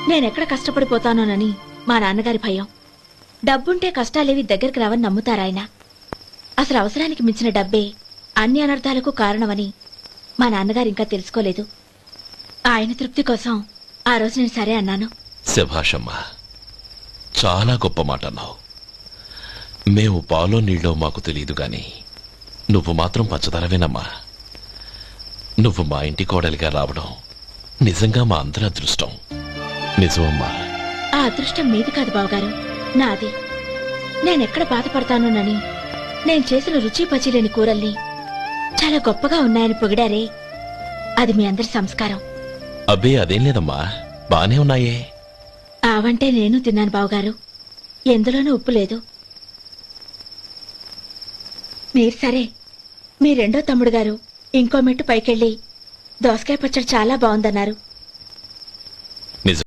నేనెక్కడ కష్టపడిపోతానోనని మా నాన్నగారి భయం. డబ్బుంటే కష్టాలేవి దగ్గరికి రావని నమ్ముతారాయన. అసలు అవసరానికి మించిన డబ్బే అన్ని అనర్థాలకు కారణమని మా నాన్నగారు ఇంకా తెలుసుకోలేదు. ఆయన తృప్తి కోసం ఆ రోజు నేను సరే అన్నాను. శభాషమ్మా, చాలా గొప్ప మాట అన్నావు. మేము పాలో నీళ్ళో మాకు తెలియదు గాని నువ్వు మాత్రం పంచదారవేనమ్మా. నువ్వు మా ఇంటి కోడలిగా రావడం నిజంగా మా అందరి అదృష్టం. నిజమమ్మా. ఆ అదృష్టం మీది కాదు బావగారు, నాది. నేనెక్కడ బాధపడతానోనని నేను చేసిన రుచి పచిలేని కూరల్ని చాలా గొప్పగా ఉన్నాయని పొగిడారే, అది మీ అందరి సంస్కారం. అబ్బే అదేం లేదమ్మా, బానే ఉన్నాయే. ఆవంటే నేను తిన్నాను బావగారు, ఎందులోనూ ఉప్పు లేదు. మీరు సరే, మీ రెండో తమ్ముడు గారు ఇంకో మెట్టు పైకెళ్ళి దోసకాయ పచ్చడి చాలా బాగుందన్నారు.